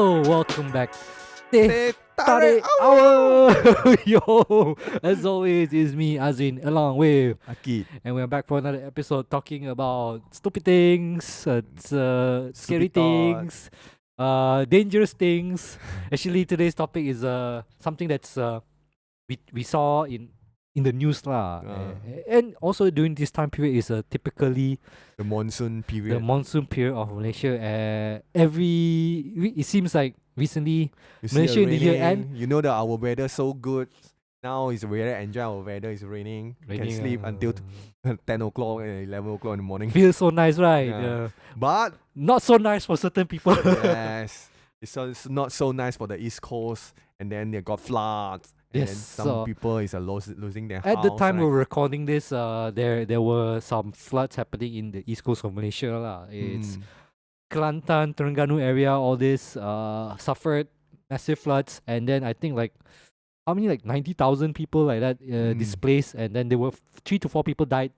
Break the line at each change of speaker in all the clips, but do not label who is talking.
Welcome back. Teh
Teh
Tarik
Tarik
Hour. Yo, as always, it's me, Azreen, along with,
Ah Kit.
and we're back for another episode talking about stupid things, scary
Stupid thought.
things, dangerous things. Actually, today's topic is something that's we saw in the news lah, and also during this time period is typically
The monsoon
the
period.
monsoon period of Malaysia. It seems like recently
You see
Malaysia
it
in the year
raining.
end.
You know that our weather so good. Now is very enjoy our weather. It's raining. You can
Raining,
sleep until 10 o'clock and 11 o'clock in the morning.
feels so nice, right?
Yeah. But
Not so nice for certain people.
yes, it's not so nice for the East Coast. And then they got floods. And
Yes,
then some
so
people is losing their
At
house.
the time
right?
we're recording this, there were some floods happening in the east coast of Malaysia lah. It's
Mm.
Kelantan, Terengganu area. All this suffered massive floods, and then I think like how many, like 90,000 people like that displaced, and then there were 3 to 4 people died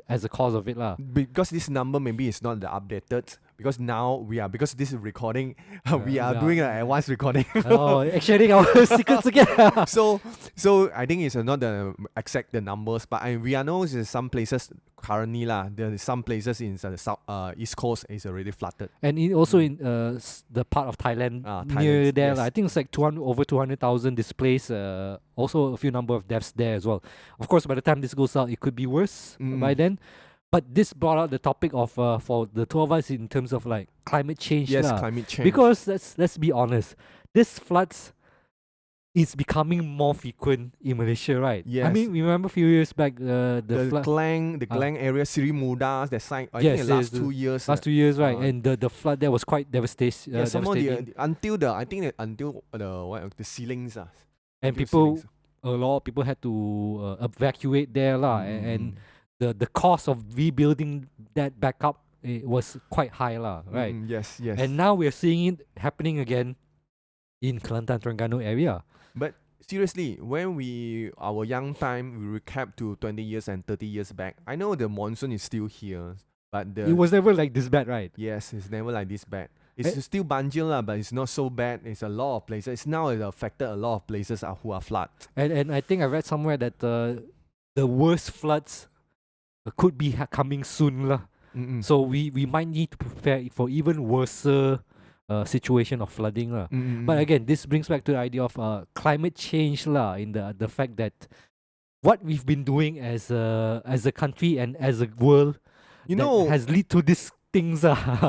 as a cause of it lah.
Because this number maybe is not the updated, because now because this is recording, we are
yeah.
doing an advanced recording.
Sharing our secrets again.
so I think it's not the exact the numbers, but we are know is some places currently lah. There is some places in the south East Coast is already flooded.
And also in the part of Thailand near
Thailand,
there,
yes.
I think it's like over 200,000 displaced. Also a few number of deaths there as well. Of course, by the time this goes out, it could be worse by then. But this brought out the topic of for the two of us in terms of like climate change.
Yes,
lah.
climate change.
Because let's be honest, this floods is becoming more frequent in Malaysia, right? I
Yes.
mean, we remember a few years back the flood.
Klang area, Sri Muda, that side. I
Yes,
think the last
yes,
2 years.
Last 2 years, right? And the flood there was quite devastating.
Yeah, some more
devastating.
until the I think that until the ceilings
And
until
people,
ceilings.
a lot of people had to evacuate there lah, and the cost of rebuilding that back up, it was quite high lah, right?
Yes.
And now we're seeing it happening again in Kelantan Terengganu area.
But seriously, when our young time, we recap to 20 years and 30 years back, I know the monsoon is still here, but
It was never like this bad, right?
yes, it's never like this bad. It's still banjir lah, but it's not so bad. It's a lot of places. It's now affected a lot of places who are flooded.
And I think I read somewhere that the worst floods could be coming soon lah. So we might need to prepare for even worse situation of flooding lah. But again, this brings back to the idea of climate change lah, in the fact that what we've been doing as a country and as a world, has led to these things.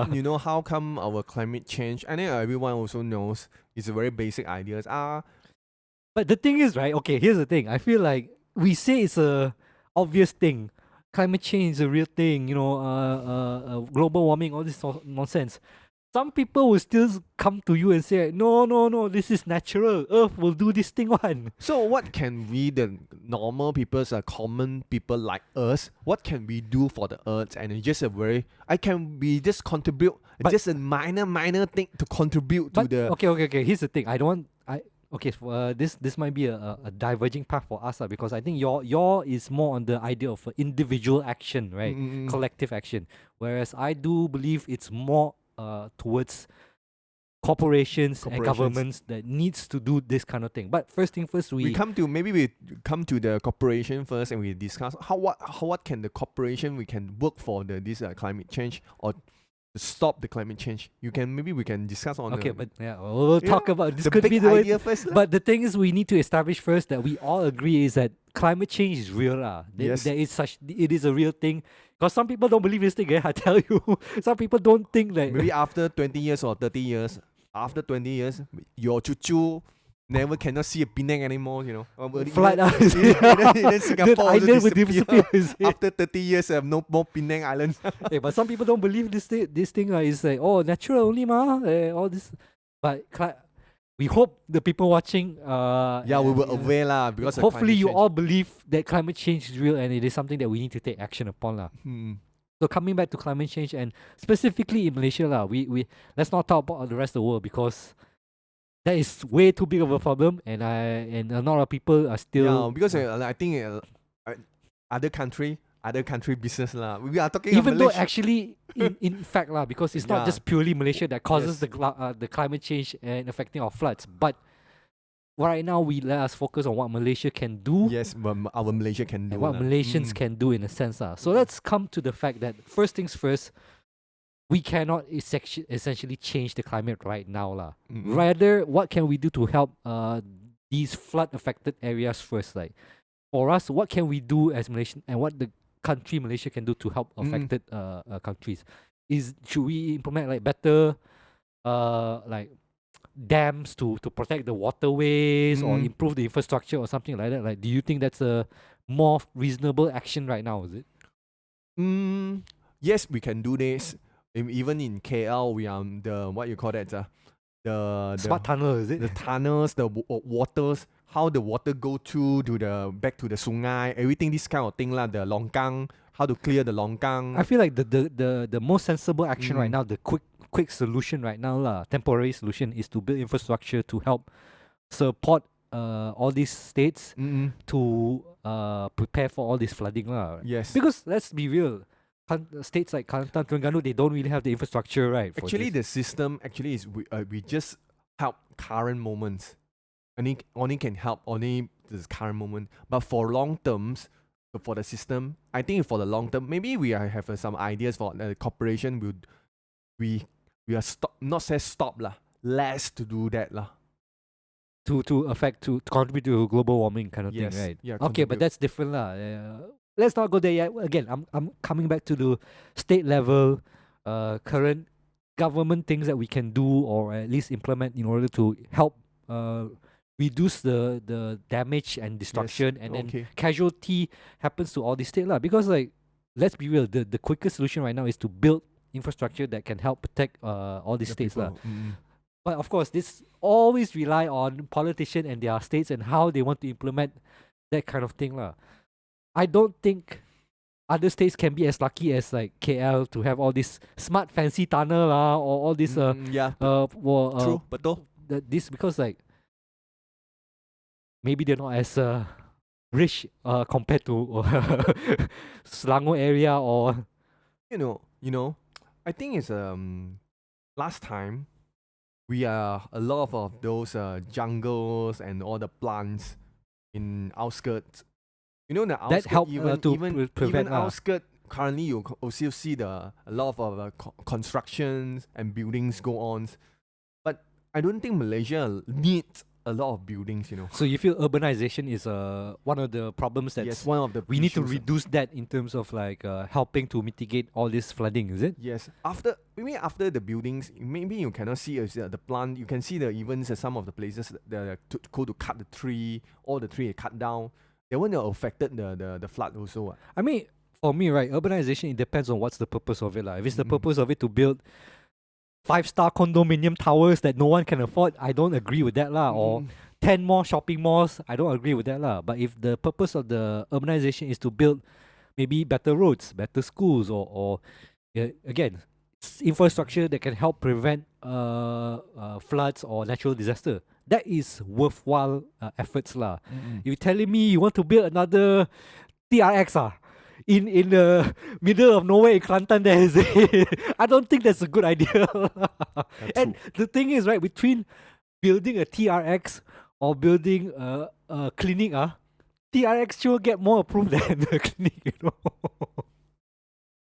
You know how come our climate change? I think everyone also knows it's a very basic ideas.
But the thing is, right? Okay, here's the thing. I feel like we say it's a obvious thing. Climate change is a real thing. Global warming, all this nonsense. Some people will still come to you and say, no, this is natural. Earth will do this thing one.
So what can we, the normal people, common people like us, what can we do for the earth? And it's just just contribute, just a minor thing to contribute to the.
Okay. Here's the thing. This might be a diverging path for us because I think your is more on the idea of individual action, right? Collective action. Whereas I do believe it's more towards corporations and governments that needs to do this kind of thing. But first thing first, we
come to the corporation first, and we discuss what can the corporation we can work for this climate change or to stop the climate change. We can discuss on.
But yeah, we'll talk about this.
The
could
big
be the
idea
way.
first.
But the thing is, we need to establish first that we all agree is that climate change is real.
Yes.
It is a real thing. Because some people don't believe this thing, I tell you. Some people don't think that.
Maybe after 20 years or 30 years, after 20 years, your chuchu never cannot see a Penang anymore,
Flight out.
in Singapore,
the island will disappear.
After 30 years, no more Penang Island.
But some people don't believe this thing is like, natural only all this. But we hope the people watching
we were aware lah, because
hopefully you
change.
all believe that climate change is real and it is something that we need to take action upon lah. So coming back to climate change and specifically in Malaysia lah, we let's not talk about the rest of the world because that is way too big of a problem, and a lot of people are still
because I think other country, other country business lah. We are talking
Even though
Malaysia.
actually, in fact lah, because it's not
Yeah.
just purely Malaysia that causes
Yes.
the climate change and affecting our floods, but right now we let us focus on what Malaysia can do
Yes, our Malaysia can do
and what
lah.
Malaysians can do in a sense lah. So let's come to the fact that first things first, we cannot essentially change the climate right now lah. Rather, what can we do to help these flood affected areas first? Like for us, what can we do as Malaysian and what the country Malaysia can do to help affected countries? Should we implement like better like dams to protect the waterways or improve the infrastructure or something like that? Like, do you think that's a more reasonable action right now? Is it?
Yes, we can do this. Even in KL, we are the what you call that? The
Smart tunnel, is it?
the tunnels, the waters, how the water go through to the back to the sungai, everything this kind of thing lah. The longkang, how to clear the longkang.
I feel like the most sensible action right now, the quick solution right now lah, temporary solution is to build infrastructure to help support all these states to prepare for all this flooding lah.
Yes.
Because let's be real, states like Kelantan, Terengganu, they don't really have the infrastructure, right? for
Actually,
this.
the system actually is we just help current moments. Only can help only this current moment. But for long terms, for the system, I think for the long term, maybe we have some ideas for the corporation. We are not say stop lah, less to do that lah.
To contribute to global warming kind of
Yes,
thing, right?
yeah,
Okay, but
contribute.
that's different lah. Let's not go there yet. Again, I'm coming back to the state level, current government things that we can do or at least implement in order to help reduce the damage and destruction and then casualty happens to all these states lah. Because like, let's be real, the quickest solution right now is to build infrastructure that can help protect all these states lah. But of course, this always rely on politicians and their states and how they want to implement that kind of thing lah. I don't think other states can be as lucky as like KL to have all this smart fancy tunnel lah or all this
True, betul.
this because like maybe they're not as rich compared to Selangor area or
You know, I think it's last time we are a lot of those jungles and all the plants in outskirts. You know, the outskirts
that help to prevent
even outskirts. Currently, you also see a lot of constructions and buildings go on, but I don't think Malaysia needs a lot of buildings. You know.
So you feel urbanization is one of the problems that
Yes, one of the
we need to
issues.
reduce that in terms of like helping to mitigate all this flooding, is it?
Yes, maybe after the buildings, maybe you cannot see the plant. You can see even some of the places that to go to cut the tree, all the tree cut down. They wouldn't have affected the flood also.
I mean, for me, right, urbanization, it depends on what's the purpose of it. Like. If it's the purpose of it to build 5-star condominium towers that no one can afford, I don't agree with that lah. Or 10 more shopping malls, I don't agree with that lah. But if the purpose of the urbanization is to build maybe better roads, better schools, or again, infrastructure that can help prevent floods or natural disaster, that is worthwhile efforts lah. You telling me you want to build another TRX in the middle of nowhere in Kelantan there, is it? I don't think that's a good idea. And the thing is, right, between building a TRX or building a clinic, TRX sure get more approved than the clinic, you know.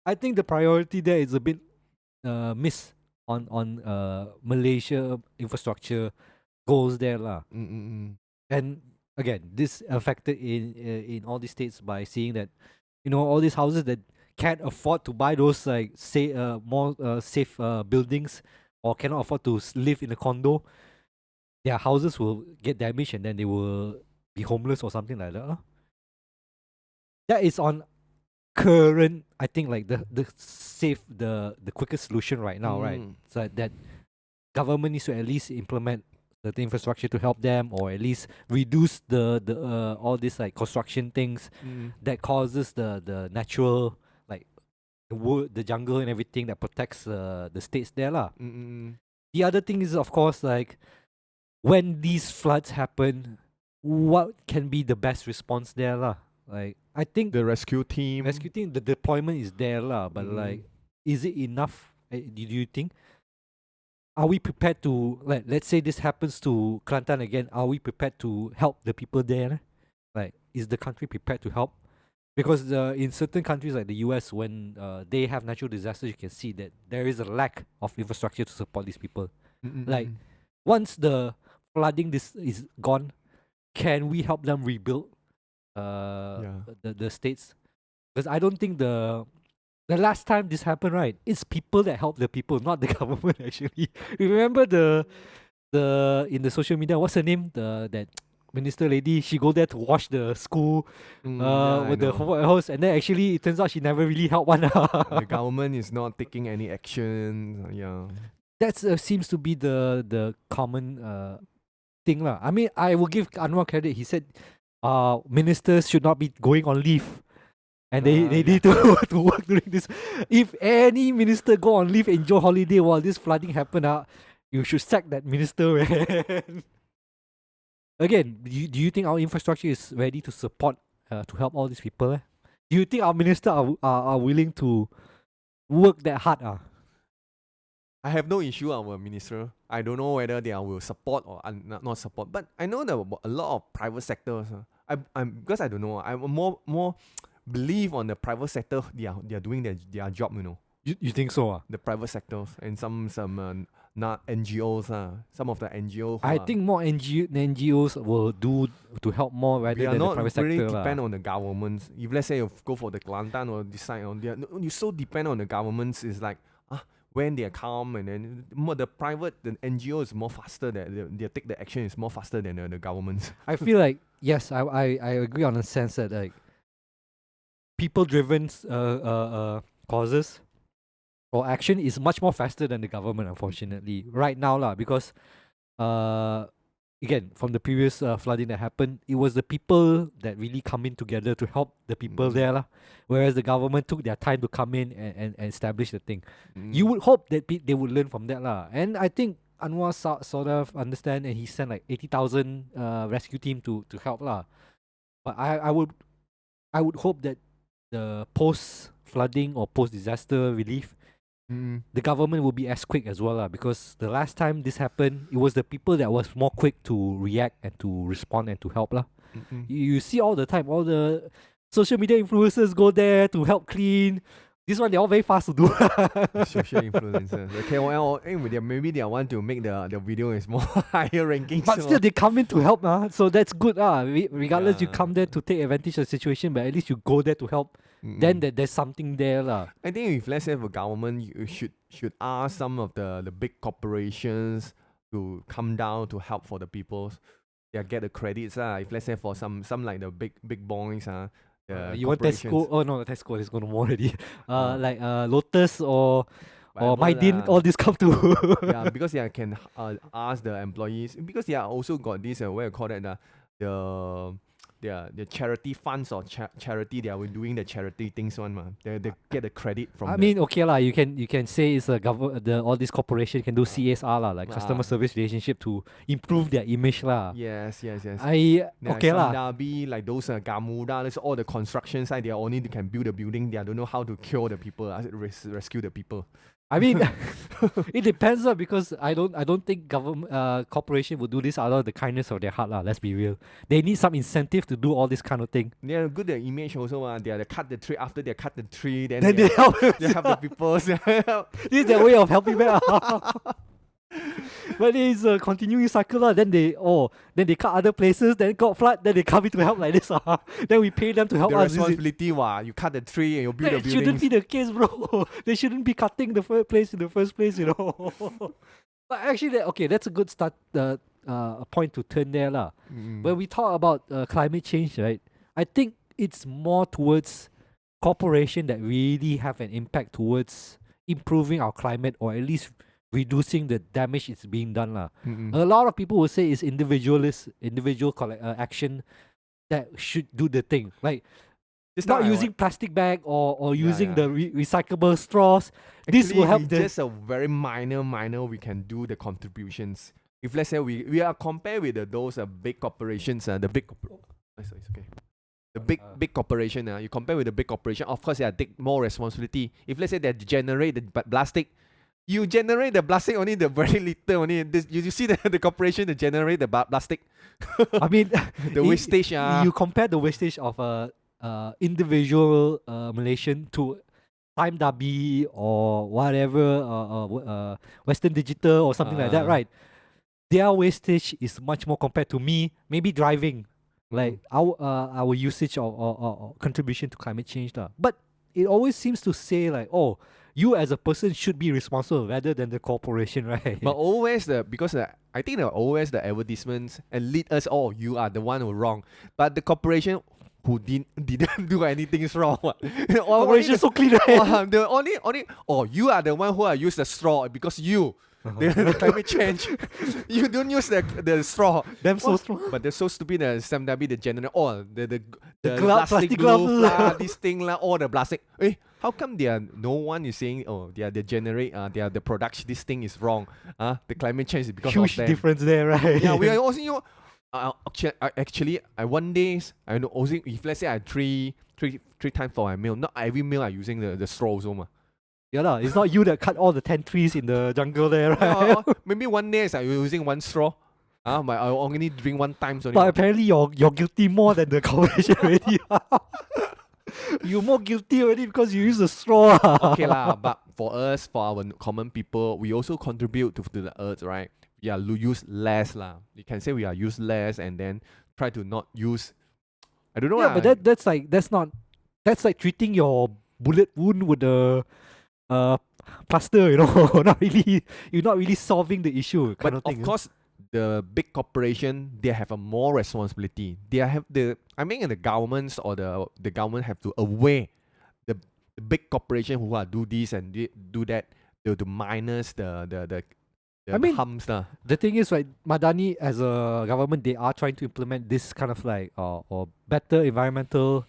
I think the priority there is a bit miss on Malaysia infrastructure goals there lah. And again, this affected in all these states by seeing that, you know, all these houses that can't afford to buy those like say more safe buildings or cannot afford to live in a condo, their houses will get damaged and then they will be homeless or something like that. That is on current, I think, like the quickest solution right now, right? So that government needs to at least implement the infrastructure to help them, or at least reduce the all these like construction things that causes the natural, like the wood, the jungle and everything that protects the states there lah. The other thing is, of course, like when these floods happen, what can be the best response there lah? Like I think
The rescue team.
the deployment is there lah, but like, is it enough? Do you think? Are we prepared to, like, let's say this happens to Kelantan again? Are we prepared to help the people there? Like, is the country prepared to help? Because in certain countries like the US, when they have natural disasters, you can see that there is a lack of infrastructure to support these people. Like, once the flooding this is gone, can we help them rebuild the states? Because I don't think the last time this happened, right, it's people that help the people, not the government actually. Remember the in the social media, what's her name? That minister lady, she go there to wash the school with the host, and then actually it turns out she never really helped one.
The government is not taking any action.
That seems to be the common thing lah. I mean, I will give Anwar credit. He said ministers should not be going on leave. And they need to work during this. If any minister go on leave, enjoy holiday while this flooding happen, you should sack that minister. Again, do you think our infrastructure is ready to support, to help all these people? Do you think our minister are willing to work that hard?
I have no issue on our minister. I don't know whether they will support or not support. But I know that a lot of private sectors. I'm because I don't know. I'm more believe on the private sector. They are doing their job.
You think so?
The private sectors and some not NGOs. Some of the NGOs.
I think more NGOs will do to help more rather than the private sector.
They are not really depend on the governments. If let's say you go for the Kelantan or decide on you so depend on the governments. It's like when they come, and then the NGO is more faster. That they take the action is more faster than the governments.
I feel like yes, I agree on the sense that like people-driven causes or action is much more faster than the government, unfortunately, right now lah. Because again, from the previous flooding that happened, it was the people that really come in together to help the people there lah. Whereas the government took their time to come in and establish the thing. You would hope that they would learn from that lah. And I think Anwar sort of understand, and he sent like 80,000 rescue team to help lah. But I would hope that the post flooding or post disaster relief, the government will be as quick as well lah. Because the last time this happened, it was the people that was more quick to react and to respond and to help lah. You see all the time, all the social media influencers go there to help clean. This one, they're all very fast to do.
Social influencers. The KOL, maybe they want to make the video is more higher ranking.
But still, they come in to help. So that's good. Regardless, you come there to take advantage of the situation, but at least you go there to help. Then there's something there.
I think if let's say for government, you should ask some of the big corporations to come down to help for the people. They get the credits. If let's say for some like the big boys.
You want Tesco? Oh no, Tesco is going to more already. Like Lotus or Maidin, all this come to.
Yeah, because they can ask the employees, because they are also got this what you call that the charity funds or charity. They are doing the charity things one They get the credit from.
I mean, okay lah. You can say it's a all these corporation can do CSR lah, like customer service relationship, to improve their image lah.
Yes.
Okay lah.
Like those Gamuda, that's all the construction side. They only can build a building. They don't know how to cure the people, rescue the people.
I mean, it depends because I don't think government corporation will do this out of the kindness of their heart lah. Let's be real. They need some incentive to do all this kind of thing.
They are good the image also. They cut the tree. After they cut the tree, then
they help.
They help the people.
This is their way of helping back. But it's a continuing cycle lah. Then they cut other places. Then got flood. Then they come in to help like this. Then we pay them to help us.
The responsibility, you cut the tree and you build the buildings.
Shouldn't be the case, bro. They shouldn't be cutting the first place in the first place, But actually, that's a good start. A point to turn there lah. When we talk about climate change, right? I think it's more towards corporation that really have an impact towards improving our climate, or at least reducing the damage it's being done lah. A lot of people will say it's individual action that should do the thing, like it's not using plastic bag or using the recyclable straws.
Actually,
this will help
just a very minor we can do the contributions. If let's say we are compared with those big corporations, it's okay. The big corporation, you compare with the big corporation, of course they take more responsibility. If let's say they generate the plastic, you generate the plastic only the very little only. You see the corporation that generate the plastic.
I mean,
the wastage.
You compare the wastage of a individual Malaysian to Time Dhabi or whatever, Western Digital or something like that, right? Their wastage is much more compared to me. Maybe driving, like our usage or contribution to climate change, lah. But it always seems to say like, oh, you as a person should be responsible rather than the corporation, right?
But always I think always the advertisements and lead us, oh, you are the one who wrong. But the corporation who didn't do anything is wrong.
Corporation so clean, right?
The only you are the one who use the straw because you the climate change. You don't use the straw.
Them so strong.
But they're so stupid. Some the general the
plastic glove,
this thing all the plastic. How come no one is saying they generate the production, this thing is wrong? The climate change is because
huge
of them.
difference there, right?
Yeah, we are also actually I one day I know also if let's say I three times for my meal, not every meal I using the straw also.
Yeah lah, it's not you that cut all the 10 trees in the jungle there, right?
Maybe one day I'm using one straw. But I only drink one time.
But apparently you're guilty more than the corporation already. You're more guilty already because you use the straw.
Okay lah, but for us, for our common people, we also contribute to the earth, right? Yeah, use less lah. You can say we are use less and then try to not use. I don't know.
Yeah, but that's like treating your bullet wound with a plaster, you know. You're not really solving the issue kind of thing.
Of course, the big corporation, they have a more responsibility. They have the governments or the government have to aware the big corporation who are do this and do that to minus the harms.
The thing is, right, Madani as a government, they are trying to implement this kind of like or better environmental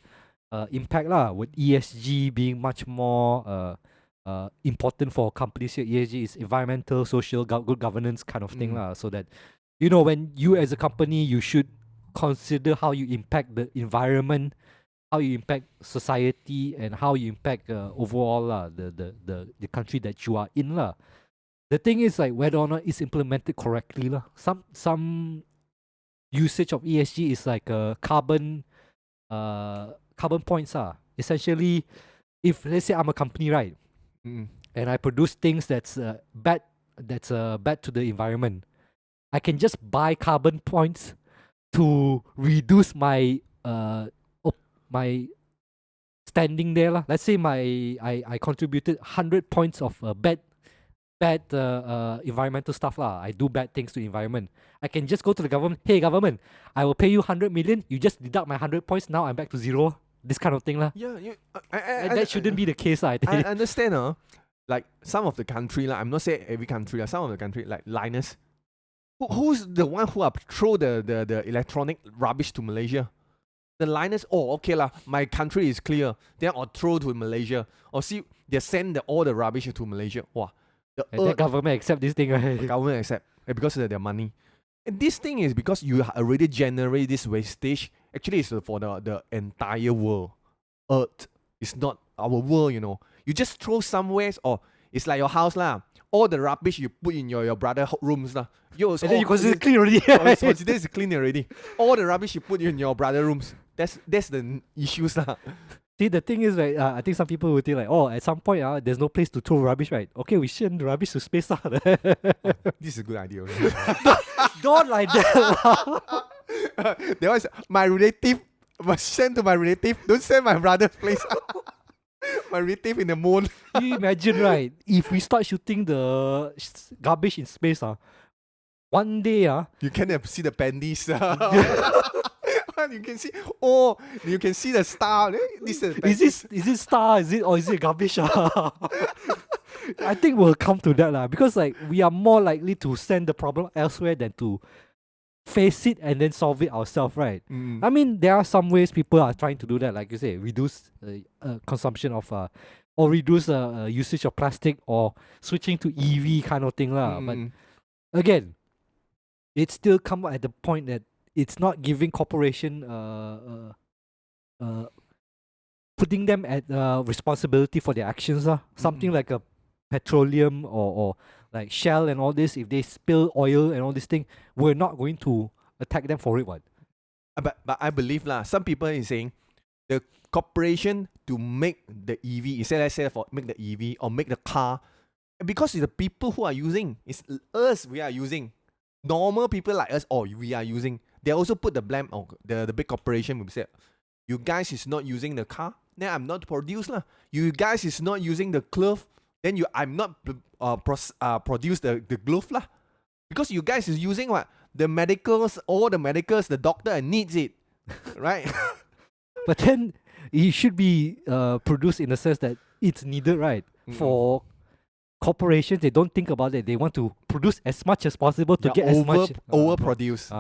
impact lah, with ESG being much more important for companies here. ESG is environmental, social, good governance kind of thing lah. So that, you know, when you as a company, you should consider how you impact the environment, how you impact society, and how you impact overall lah, the country that you are in lah. The thing is like whether or not it's implemented correctly lah. Some usage of ESG is like carbon points ah. Essentially, if let's say I'm a company, right, and I produce things that's bad to the environment, I can just buy carbon points to reduce my my standing there lah. Let's say I contributed 100 points of bad environmental stuff lah. I do bad things to environment. I can just go to the government. Hey government, I will pay you 100 million. You just deduct my 100 points. Now I'm back to zero. This kind of thing lah.
Yeah,
that shouldn't be the case lah. I think.
I understand. Like some of the country I'm not saying every country. Some of the country like Linus. Who's the one who throw the electronic rubbish to Malaysia? The Linus. Oh, okay lah. My country is clear. Then I'll throw to Malaysia. Or see, they send all the rubbish to Malaysia. Wow.
The government accept this thing, right?
The government accept because of their money. And this thing is because you already generate this wastage. Actually, it's for the entire world. Earth is not our world, you know. You just throw somewhere, or it's like your house lah. All the rubbish you put in your brother's rooms lah.
And then you consider clean already.
Consider it's clean already. All the rubbish you put in your brother's rooms. That's the issues lah.
See, the thing is, right, I think some people will think like, oh, at some point, there's no place to throw rubbish, right? Okay, we send the rubbish to space.
This is a good idea.
Don't like that.
That was my relative. Must send to my relative. Don't send my brother's place. My relative in the moon.
You imagine, right? If we start shooting the garbage in space, one day,
you can see the panties. You can see. You can see the star. Is
it star? Is it garbage? I think we'll come to that lah, because like we are more likely to send the problem elsewhere than to face it and then solve it ourselves, right? I mean, there are some ways people are trying to do that, like you say, reduce consumption of or reduce usage of plastic, or switching to EV kind of thing lah. But again, it still come at the point that it's not giving corporation putting them at responsibility for their actions. Something like a petroleum or like Shell and all this, if they spill oil and all this thing, we're not going to attack them for it. What?
But I believe lah. Some people is saying the corporation to make the EV, instead let's say for make the EV or make the car, because it's the people who are using, it's us we are using. Normal people like us, or we are using. They also put the blame on the big corporation. Will say, you guys is not using the car, then I'm not produce lah. You guys is not using the glove, then I'm not produce the glove lah. Because you guys is using what? The medicals, all the medicals, the doctor needs it, right?
But then it should be produced in the sense that it's needed, right? For corporations, they don't think about it. They want to produce as much as possible to get as much
overproduce,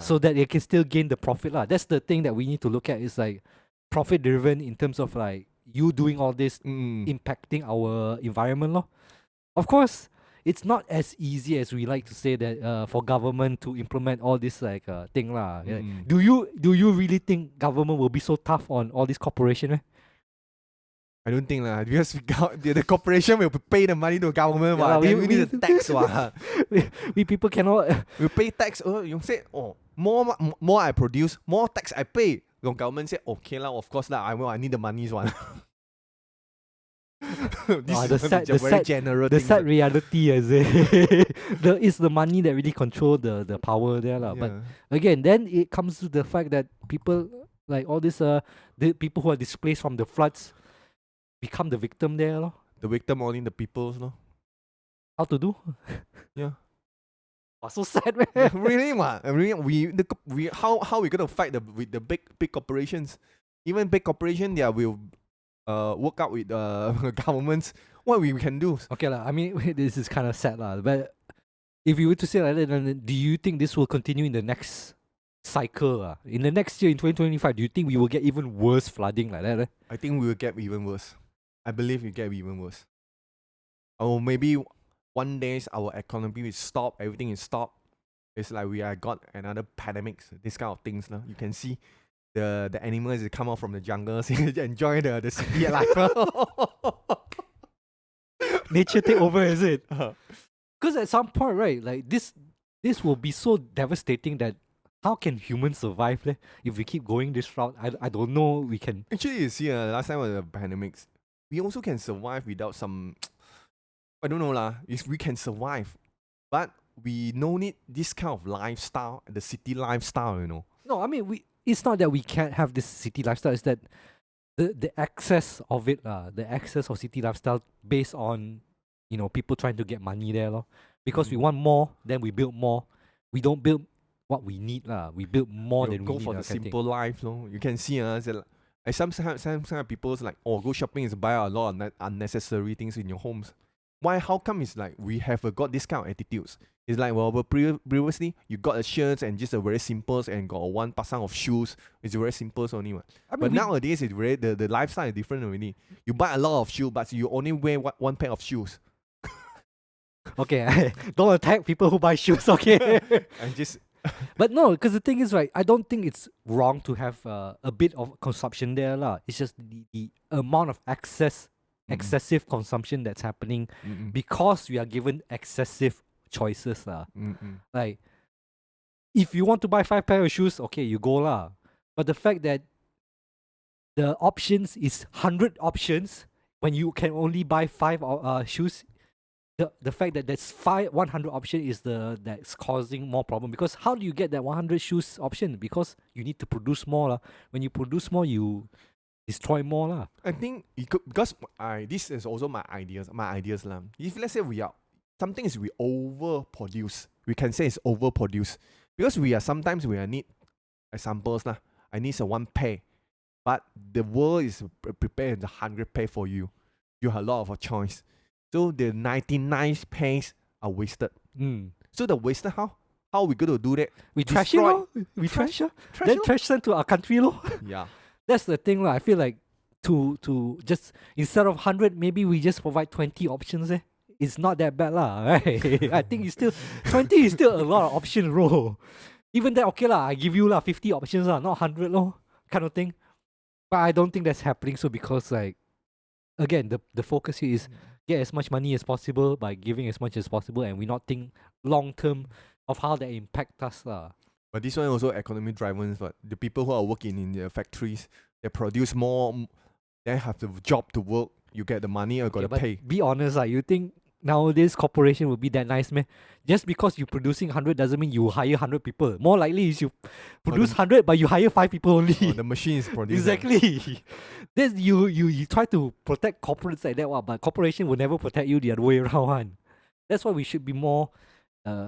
so that they can still gain the profit lah. That's the thing that we need to look at. Is like profit driven in terms of like you doing all this impacting our environment lah. Of course, it's not as easy as we like to say that for government to implement all this like thing lah. Yeah. Do you really think government will be so tough on all this corporation?
I don't think lah, because the corporation will pay the money to government.
Yeah,
we need the tax.
we people cannot.
We pay tax. You say, more I produce, more tax I pay. The government say, okay lah, of course lah. I need the money one.
The sad reality is it's the money that really control the power there lah. Yeah. But again, then it comes to the fact that people like all this the people who are displaced from the floods become the victim there lor.
The victim only the peoples no.
How to do?
Yeah.
Oh, so sad, man.
Really, man. We how we gonna fight with the big corporations? Even big corporation, they will work out with governments. What we can do?
Okay lah. I mean, this is kind of sad lah. But if you were to say like that, then do you think this will continue in the next cycle? In the next year, in 2025, do you think we will get even worse flooding like that?
I think we will get even worse. I believe we get even worse. Or maybe one day our economy will stop, everything is stopped. It's like we are got another pandemics, this kind of things. You can see the animals that come out from the jungles enjoy the city life.
Nature take over, is it? Because at some point, right, like this will be so devastating that how can humans survive if we keep going this route? I don't know we can.
Actually, you see, last time was the pandemics, we also can survive without some, I don't know lah, if we can survive. But we no need this kind of lifestyle, the city lifestyle, you know.
No, I mean, it's not that we can't have this city lifestyle, it's that the excess of it, the excess of city lifestyle based on, people trying to get money there. Because we want more, then we build more. We don't build what we need. We build more than we
go
need.
For the simple life. You can see, some people like, go shopping is buy a lot of unnecessary things in your homes. Why? How come it's like we have got this kind of attitudes? It's like, previously you got a shirt and just a very simple and got one pasang of shoes. It's very simple only. But nowadays it's very the lifestyle is different already. You buy a lot of shoes, but you only wear one pair of shoes.
Okay, don't attack people who buy shoes. Okay,
and just.
But no, because the thing is, right, I don't think it's wrong to have a bit of consumption there lah. It's just the amount of excessive consumption that's happening because we are given excessive choices lah. Like, if you want to buy 5 pair of shoes, okay, you go lah. But the fact that the options is 100 options when you can only buy 5 shoes, the fact that there's 100 option is that's causing more problem. Because how do you get that 100 shoes option? Because you need to produce more lah. When you produce more, you destroy more lah.
I think because this is also my ideas lah. If let's say we overproduce, we can say it's overproduce because sometimes we need examples lah. I need 1 pair, but the world is prepared 100 pair for you. You have a lot of choice, so the 99 pairs are wasted. So the wasted how we going to do that?
We trash it, lor. We trash it. Then trash them to our country, lor.
Yeah.
That's the thing, lah. I feel like to just instead of 100, maybe we just provide 20 options. It's not that bad, lah. Right? I think 20 is still a lot of options, bro. Even that, okay lah. I give you 50 options, not 100, kind of thing. But I don't think that's happening. So because like again, the focus here is get as much money as possible by giving as much as possible, and we not think long term of how that impact us lah.
But this one also economic drivers, but the people who are working in the factories, they produce more, they have the job to work, you get the money or got to
But
pay.
be honest, you think nowadays corporation would be that nice, man? Just because you producing 100 doesn't mean you hire 100 people. More likely is you produce 100 but you hire 5 people only.
The machine is producing.
Exactly. This you try to protect corporates like that, but corporation will never protect you the other way around. One. That's why we should be more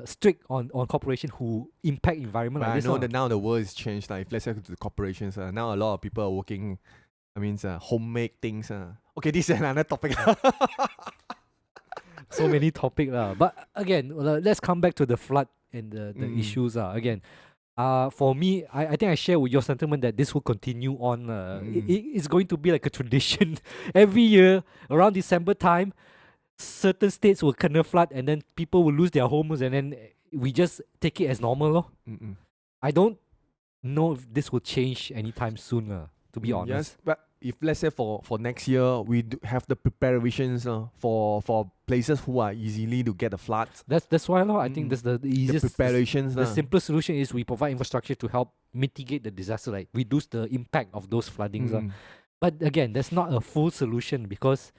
strict on corporation who impact environment.
But
like
I
this
know
lah.
that now the world is changed. Like if let's say to the corporations, now a lot of people are working. I mean, homemade things. Okay, this is another topic.
So many topic lah. But again, let's come back to the flood and the issues again. For me, I think I share with your sentiment that this will continue on. It's going to be like a tradition. Every year around December time, certain states will kena flood and then people will lose their homes and then we just take it as normal. Lor. I don't know if this will change anytime soon, to be honest.
Yes, but if let's say for next year, we do have the preparations for places who are easily to get the floods.
That's why I think that's the easiest.
The preparations.
The simplest solution is we provide infrastructure to help mitigate the disaster, like reduce the impact of those floodings. But again, that's not a full solution because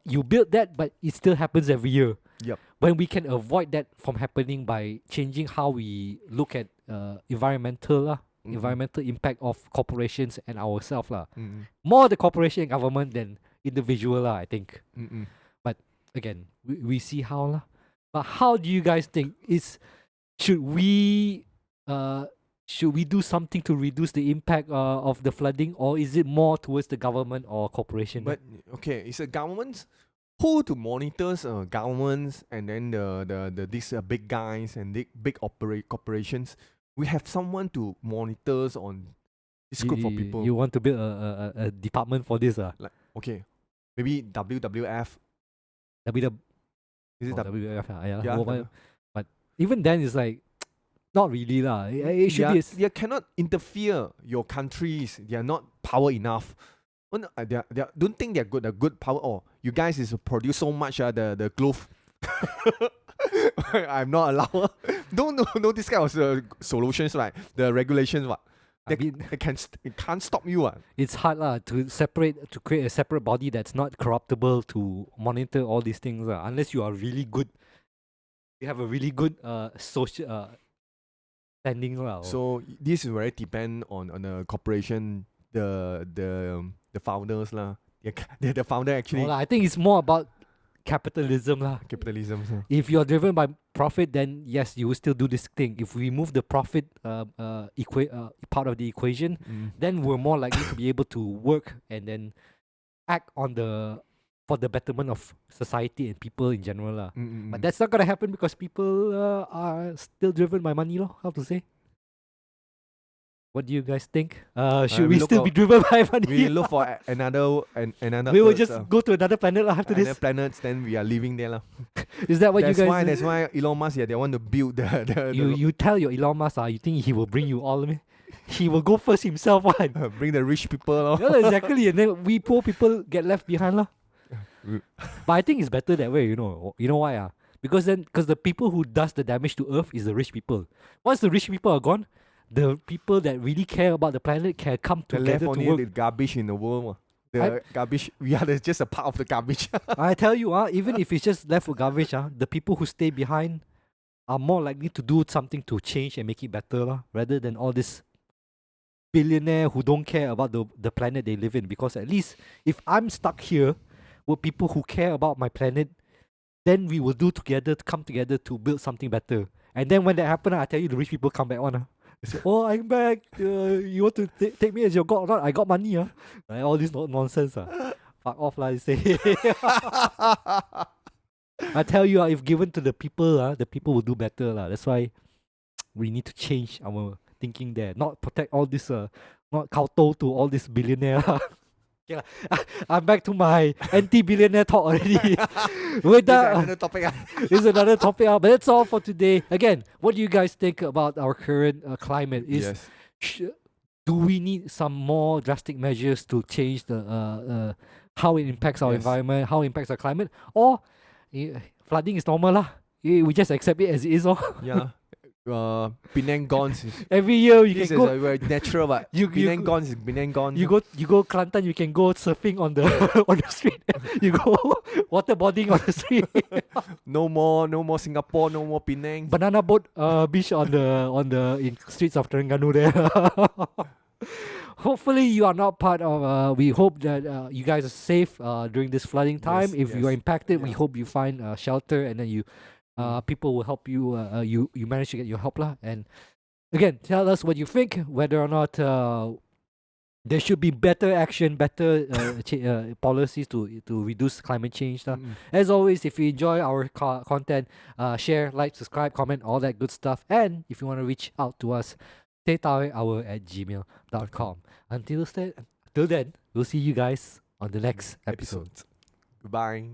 you build that, but it still happens every year.
Yep.
When we can avoid that from happening by changing how we look at environmental impact of corporations and ourselves more the corporation and government than individual I think. But again, we see how lah. But how do you guys think should we do something to reduce the impact of the flooding, or is it more towards the government or corporation?
But okay, it's a government who to monitors governments and then these big guys and big corporations. We have someone to monitors on this group of people.
You want to build a department for this?
Like okay, maybe WWF. Is it
WWF?
Yeah.
But even then, it's like not really lah. It should be.
They cannot interfere your countries. They are not power enough. They don't think they're good. They're good power. Oh, you guys is produce so much. The glove. I'm not allowed. No, this kind of solutions, right? The regulations, what? They can't stop you.
It's hard to create a separate body that's not corruptible to monitor all these things. Unless you are really good. You have a really good social standing.
So this is very depend on the corporation, the founders lah. The founder actually.
I think it's more about capitalism lah.
Capitalism.
If you're driven by profit, then yes, you will still do this thing. If we remove the profit part of the equation, then we're more likely to be able to work and then act for the betterment of society and people in general lah. But that's not gonna happen because people are still driven by money lor. How to say? What do you guys think? Should we still be driven by money?
We look for another.
We will just go to another planet after this.
Another planets, then we are living there lah.
Is that what you guys?
That's why Elon Musk they want to build the
You tell your Elon Musk you think he will bring you all me? He will go first himself one.
Bring the rich people
Yeah, exactly, and then we poor people get left behind lah. But I think it's better that way. You know why Because the people who does the damage to Earth is the rich people. Once the rich people are gone, the people that really care about the planet can come together to work.
The garbage in the world. Garbage, we are just a part of the garbage.
I tell you, even if it's just left for garbage, the people who stay behind are more likely to do something to change and make it better, rather than all this billionaire who don't care about the planet they live in. Because at least if I'm stuck here with people who care about my planet, then we will come together to build something better. And then when that happens, I tell you, the rich people come back on. They say, oh, I'm back. You want to take me as your god or not? I got money. Like, all this nonsense. Fuck off, lah. Say. I tell you, if given to the people will do better. That's why we need to change our thinking there. Not protect all this, not kowtow to all this billionaire. Okay, I'm back to my anti-billionaire talk already. With that,
another topic.
It's another topic. But that's all for today. Again, what do you guys think about our current climate? Do do we need some more drastic measures to change the how it impacts our
Yes.
environment, how it impacts our climate, or flooding is normal lah. We just accept it as it is.
Yeah. Penang gone.
Every year you
This
can
is
go.
very natural, but
You
Penang
go-
gone is Penang gone.
You go Kelantan, you can go surfing on the on the street. You go waterboarding on the street.
No more Singapore, no more Penang.
Banana boat beach on the in streets of Terengganu there. Hopefully you are not part of we hope that you guys are safe during this flooding time.
Yes,
If you are
yes.
impacted, we
Yeah.
hope you find shelter, and then you people will help you you manage to get your help lah. And again, tell us what you think, whether or not there should be better action, better policies to reduce climate change lah. As always, if you enjoy our content, share, like, subscribe, comment, all that good stuff. And if you want to reach out to us, Teh Tarik Hour at gmail.com. Until then, we'll see you guys on the next episode.
Goodbye.